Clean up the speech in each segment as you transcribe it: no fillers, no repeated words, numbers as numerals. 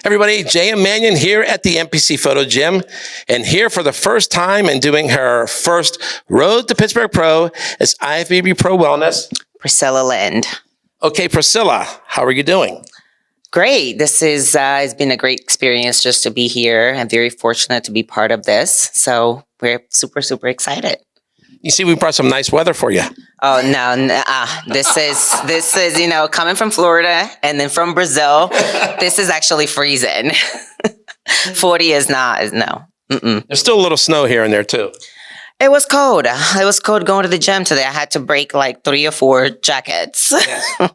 Everybody, Jay and Manion here at the MPC Photo Gym, and here for the first time and doing her first Road to Pittsburgh Pro is IFBB Pro Wellness, Priscilla Lynd. Okay, Priscilla, how are you doing? Great. This has been a great experience just to be here. I'm very fortunate to be part of this. So we're super, super excited. You see, we brought some nice weather for you. Oh, no. This is, coming from Florida and then from Brazil, this is actually freezing. 40 is no. Mm-mm. There's still a little snow here and there too. It was cold. It was cold going to the gym today. I had to break like 3 or 4 jackets. Yes.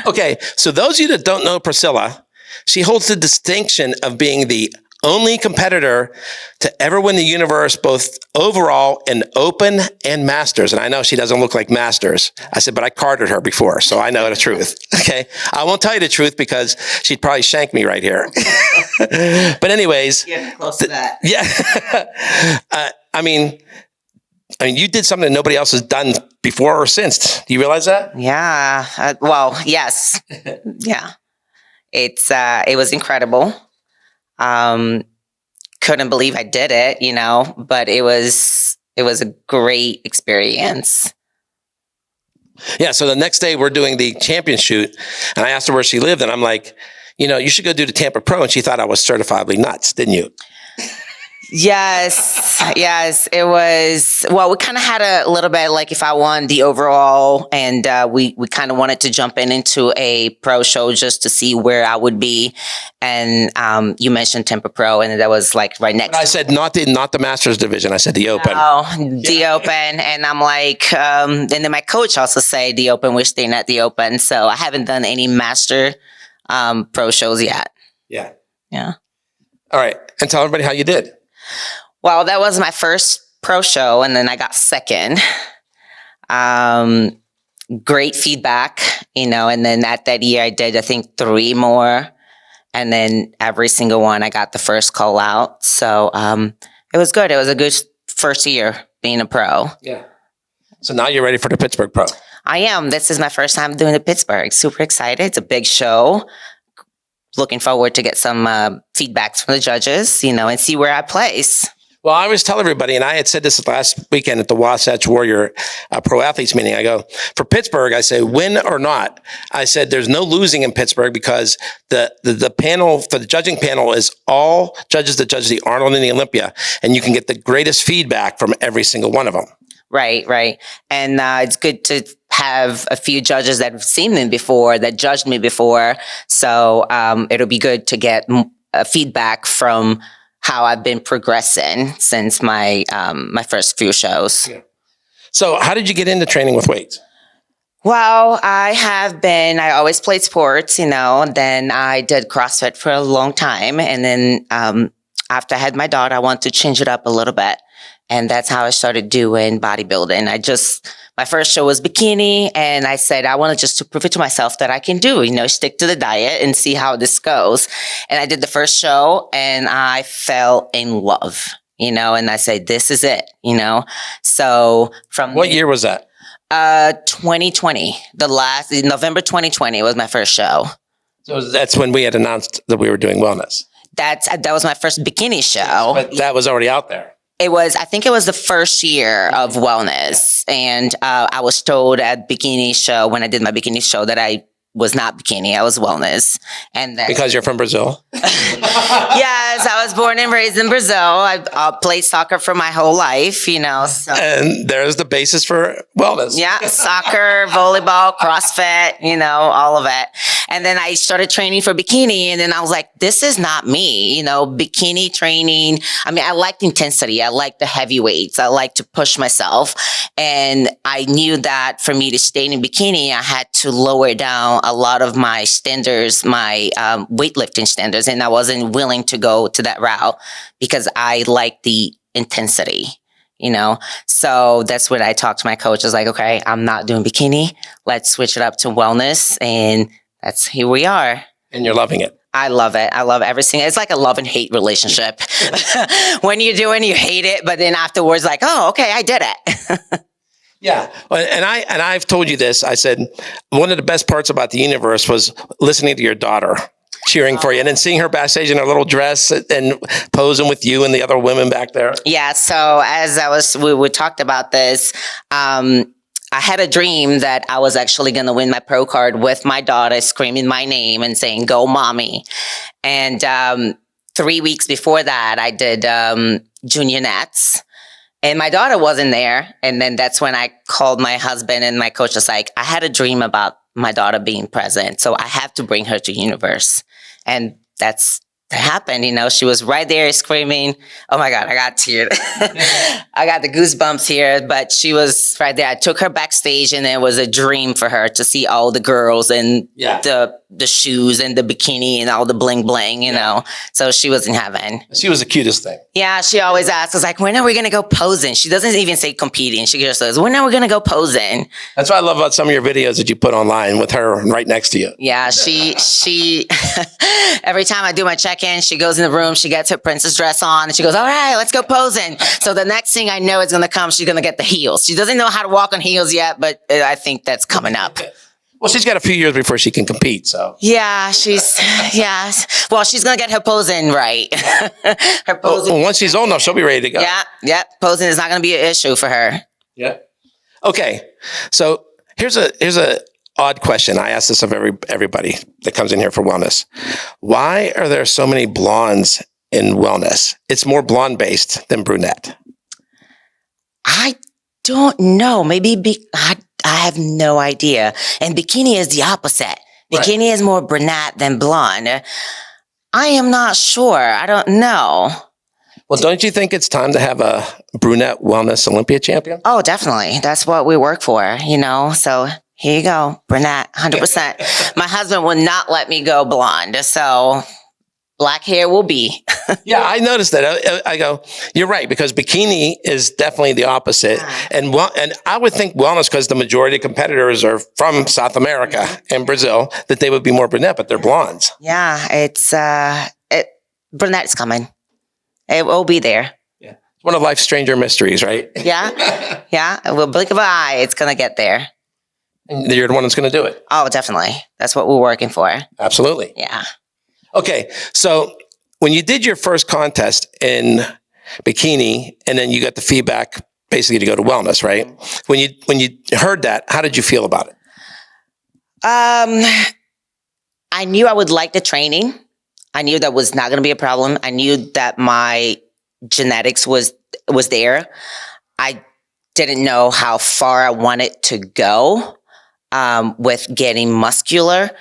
Okay, so those of you that don't know Priscilla, she holds the distinction of being the only competitor to ever win the universe, both overall in Open and Masters. And I know she doesn't look like Masters. I said, but I carded her before, so I know the truth. Okay, I won't tell you the truth because she'd probably shank me right here. But anyways, Getting close to that. Yeah. I mean, you did something that nobody else has done before or since. Do you realize that? Yeah. Well, yes. Yeah. It was incredible. Couldn't believe I did it, but it was a great experience. Yeah. So the next day we're doing the champion shoot and I asked her where she lived and I'm like, you should go do the Tampa Pro. And she thought I was certifiably nuts, didn't you? Yes, it was. Well, we kind of had a little bit like if I won the overall, and we kind of wanted to jump into a pro show just to see where I would be. And you mentioned Tampa Pro, and that was like right next. But I said not the Masters division. I said the Open. Oh, the Open, and I'm like, and then my coach also said the Open. We're staying at the Open, so I haven't done any Master pro shows yet. Yeah. All right, and tell everybody how you did. Well, that was my first pro show, and then I got second. Great feedback, and then that year I did, I think, 3 more. And then every single one, I got the first call out. So it was good. It was a good first year being a pro. Yeah. So now you're ready for the Pittsburgh Pro. I am. This is my first time doing the Pittsburgh. Super excited. It's a big show. Looking forward to get some feedbacks from the judges, and see where I place. Well, I always tell everybody, and I had said this last weekend at the Wasatch Warrior Pro Athletes meeting. I go, for Pittsburgh, I say, win or not. I said, there's no losing in Pittsburgh because the panel, for the judging panel, is all judges that judge the Arnold and the Olympia, and you can get the greatest feedback from every single one of them. Right. And it's good to have a few judges that have seen them before, that judged me before. So it'll be good to get feedback from how I've been progressing since my my first few shows. Yeah. So how did you get into training with weights? Well, I always played sports, then I did CrossFit for a long time. And then after I had my daughter, I wanted to change it up a little bit. And that's how I started doing bodybuilding. My first show was bikini, and I said, I wanted just to prove it to myself that I can do, stick to the diet and see how this goes. And I did the first show, and I fell in love, and I said, this is it, So from what year was that? 2020. November 2020 was my first show. So that's when we had announced that we were doing wellness. That was my first bikini show. But that was already out there. I think it was the first year of wellness. And I was told at bikini show, when I did my bikini show, that I was not bikini, I was wellness. And then, because you're from Brazil? Yes, I was born and raised in Brazil. I played soccer for my whole life, So. And there's the basis for wellness. Yeah, soccer, volleyball, CrossFit, all of it. And then I started training for bikini, and then I was like, this is not me, bikini training. I liked intensity. I liked the heavy weights. I liked to push myself. And I knew that for me to stay in bikini, I had to lower down a lot of my standards, my weightlifting standards, and I wasn't willing to go to that route because I like the intensity, So that's when I talked to my coach. I was like, okay, I'm not doing bikini. Let's switch it up to wellness, and here we are. And you're loving it. I love it. I love everything. It's like a love and hate relationship. When you're doing, you hate it, but then afterwards, like, oh, okay, I did it. Yeah. And I've told you this. I said, one of the best parts about the universe was listening to your daughter. cheering for you, and then seeing her backstage in her little dress and posing with you and the other women back there. Yeah. So as we talked about this, I had a dream that I was actually going to win my pro card with my daughter screaming my name and saying, "Go, mommy." And 3 weeks before that, I did junior nets. And my daughter wasn't there. And then that's when I called my husband, and my coach was like, I had a dream about my daughter being present, so I have to bring her to Universe. And that's happened. She was right there screaming. Oh my God, I got teared. I got the goosebumps here, but she was right there. I took her backstage, and it was a dream for her to see all the girls and the shoes and the bikini and all the bling bling, you know. So she was in heaven. She was the cutest thing. Yeah, she always asks us, like, when are we going to go posing? She doesn't even say competing. She just says, when are we going to go posing? That's what I love about some of your videos that you put online with her right next to you. Yeah, she every time I do my check-in, she goes in the room, she gets her princess dress on, and she goes, all right, let's go posing. So the next thing I know is going to come, she's going to get the heels. She doesn't know how to walk on heels yet, but I think that's coming up. Well, she's got a few years before she can compete, so. Yeah, well, she's going to get her posing right. Her posing. Well, once she's old enough, she'll be ready to go. Yeah. Posing is not going to be an issue for her. Yeah. Okay. So here's a odd question. I ask this of everybody that comes in here for wellness. Why are there so many blondes in wellness? It's more blonde based than brunette. I don't know. Maybe I have no idea. And bikini is the opposite. Bikini is more brunette than blonde. I am not sure. I don't know. Well, don't you think it's time to have a brunette wellness Olympia champion? Oh, definitely. That's what we work for, So here you go, brunette, 100%. My husband will not let me go blonde, so black hair will be. Yeah, I noticed that. I go, you're right, because bikini is definitely the opposite. And I would think wellness, because the majority of competitors are from South America and Brazil, that they would be more brunette, but they're blondes. Yeah, brunette's coming. It will be there. Yeah, it's one of life's stranger mysteries, right? Yeah. We'll blink of an eye, it's going to get there. And you're the one that's going to do it. Oh, definitely. That's what we're working for. Absolutely. Yeah. Okay, so when you did your first contest in bikini, and then you got the feedback basically to go to wellness, right? When you heard that, how did you feel about it? I knew I would like the training. I knew that was not going to be a problem. I knew that my genetics was there. I didn't know how far I wanted to go with getting muscular,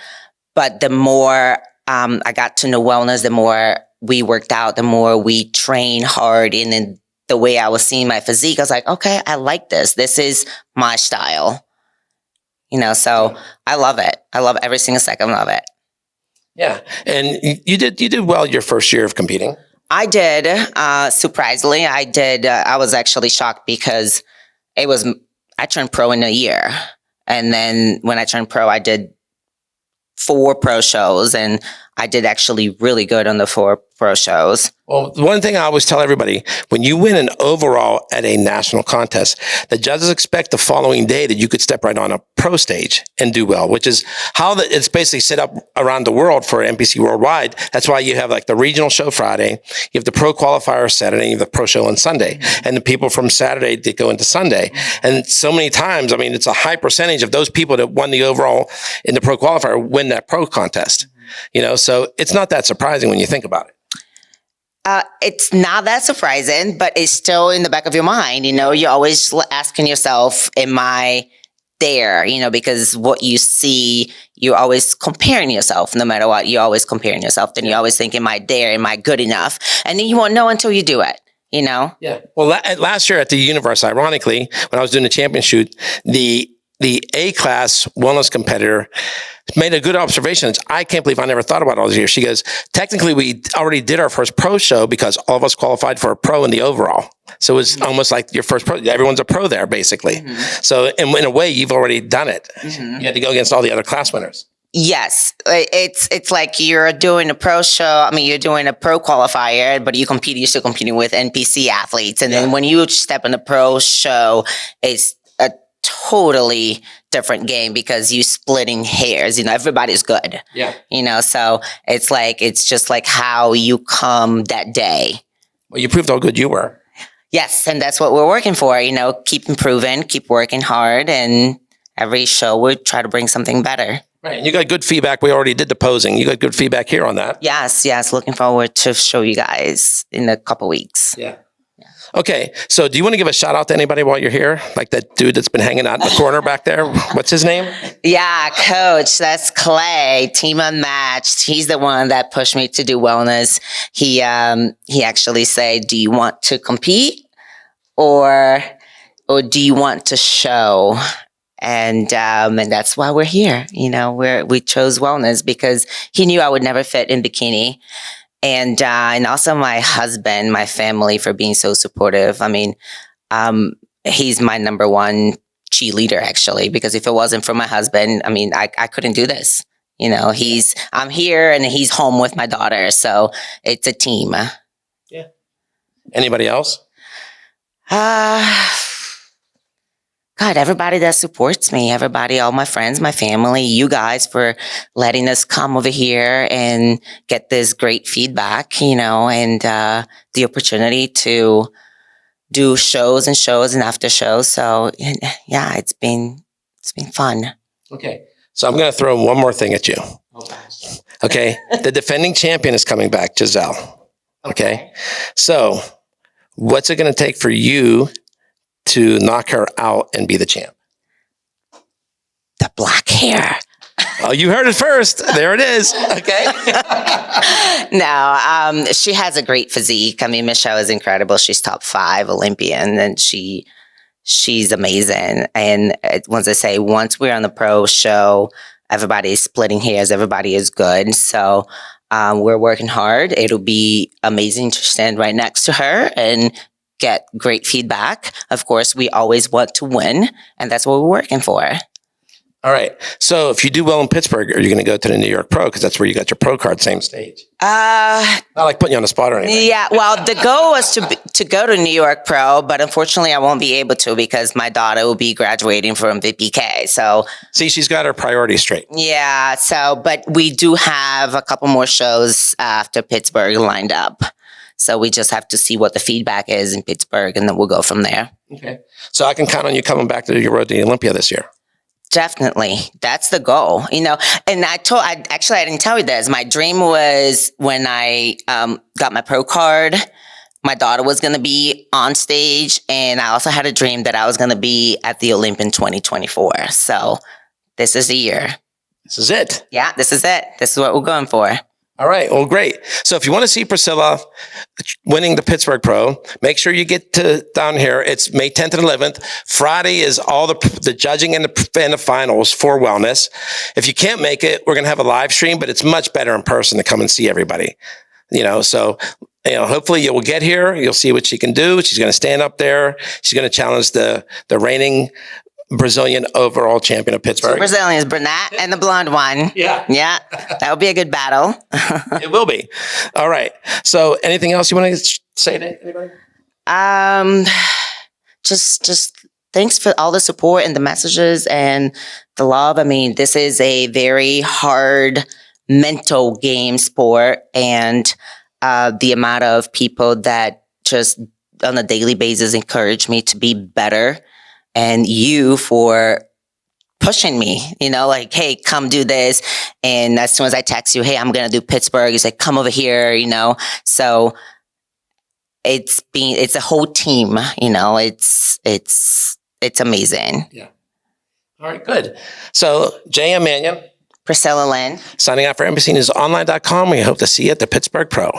but the more I got to know wellness, the more we worked out, the more we trained hard. And then the way I was seeing my physique, I was like, okay, I like this. This is my style. So I love it. I love every single second of it. Yeah. And you did well your first year of competing. I did. Surprisingly, I did. I was actually shocked because I turned pro in a year. And then when I turned pro, I did 4 pro shows, and I did actually really good on the 4 pro shows. Well, one thing I always tell everybody, when you win an overall at a national contest, the judges expect the following day that you could step right on a pro stage and do well, which is how it's basically set up around the world for NPC Worldwide. That's why you have like the regional show Friday, you have the pro qualifier Saturday, you have the pro show on Sunday, and the people from Saturday that go into Sunday. And so many times, it's a high percentage of those people that won the overall in the pro qualifier win that pro contest. So it's not that surprising when you think about it. It's not that surprising, but it's still in the back of your mind. You're always asking yourself, am I there? Because what you see, you're always comparing yourself. No matter what, you're always comparing yourself. Then you always think, am I there? Am I good enough? And then you won't know until you do it. Yeah. Well, last year at the Universe, ironically, when I was doing the champion shoot, the A-class wellness competitor made a good observation. I can't believe I never thought about all these years. She goes, technically, we already did our first pro show because all of us qualified for a pro in the overall. So it was almost like your first pro. Everyone's a pro there, basically. So in a way, you've already done it. You had to go against all the other class winners. Yes. It's like you're doing a pro show. You're doing a pro qualifier, but you're still competing with NPC athletes. And then when you step in the pro show, it's a totally different game because you splitting hairs, everybody's good. Yeah. So it's just like how you come that day. Well, you proved how good you were. Yes. And that's what we're working for, keep improving, keep working hard. And every show we try to bring something better. Right. And you got good feedback. We already did the posing. You got good feedback here on that. Yes. Looking forward to show you guys in a couple weeks. Yeah. Okay. So do you want to give a shout out to anybody while you're here? Like that dude that's been hanging out in the corner back there? What's his name? Yeah, Coach. That's Clay, Team Unmatched. He's the one that pushed me to do wellness. He actually said, do you want to compete or do you want to show? And that's why we're here. We chose wellness because he knew I would never fit in bikini. And also my husband, my family for being so supportive. I mean, he's my number one cheerleader actually, because if it wasn't for my husband, I mean, I couldn't do this. I'm here and he's home with my daughter. So it's a team. Yeah. Anybody else? God, everybody that supports me, everybody, all my friends, my family, you guys for letting us come over here and get this great feedback, and the opportunity to do shows and after shows. So yeah, it's been fun. Okay. So I'm going to throw one more thing at you. Okay. The defending champion is coming back, Giselle. Okay. So what's it going to take for you to knock her out and be the champ? The black hair. Oh, you heard it first. There it is. Okay. No, she has a great physique. I mean, Michelle is incredible. She's top 5 Olympian and she's amazing. And once we're on the pro show, everybody is splitting hairs. Everybody is good. So we're working hard. It'll be amazing to stand right next to her and get great feedback. Of course, we always want to win, and that's what we're working for. All right. So if you do well in Pittsburgh, are you going to go to the New York Pro? Because that's where you got your pro card, same stage. Not like putting you on the spot or anything. Yeah. Well, the goal was to go to New York Pro, but unfortunately I won't be able to because my daughter will be graduating from VPK. So see, she's got her priorities straight. Yeah. So, but we do have a couple more shows after Pittsburgh lined up. So we just have to see what the feedback is in Pittsburgh, and then we'll go from there. Okay. So I can count on you coming back to your road to Olympia this year. Definitely. That's the goal, and I didn't tell you this. My dream was when I got my pro card, my daughter was going to be on stage, and I also had a dream that I was going to be at the Olympian 2024. So this is the year. This is it. Yeah, this is it. This is what we're going for. All right. Well, great. So if you want to see Priscilla winning the Pittsburgh Pro, make sure you get down here. It's May 10th and 11th. Friday is all the judging and the finals for wellness. If you can't make it, we're going to have a live stream, but it's much better in person to come and see everybody. So hopefully you will get here. You'll see what she can do. She's going to stand up there. She's going to challenge the reigning Brazilian overall champion of Pittsburgh. Brazilians, brunette and the blonde one. Yeah. That would be a good battle. It will be. All right. So anything else you want to say to anybody? Just thanks for all the support and the messages and the love. I mean, this is a very hard mental game sport, and the amount of people that just on a daily basis encourage me to be better. And you for pushing me, hey, come do this. And as soon as I text you, hey, I'm going to do Pittsburgh, you say, come over here, So it's a whole team, it's amazing. Yeah. All right, good. So J.M. Manion. Priscilla Lynd. Signing out for NBCNewsOnline.com. We hope to see you at the Pittsburgh Pro.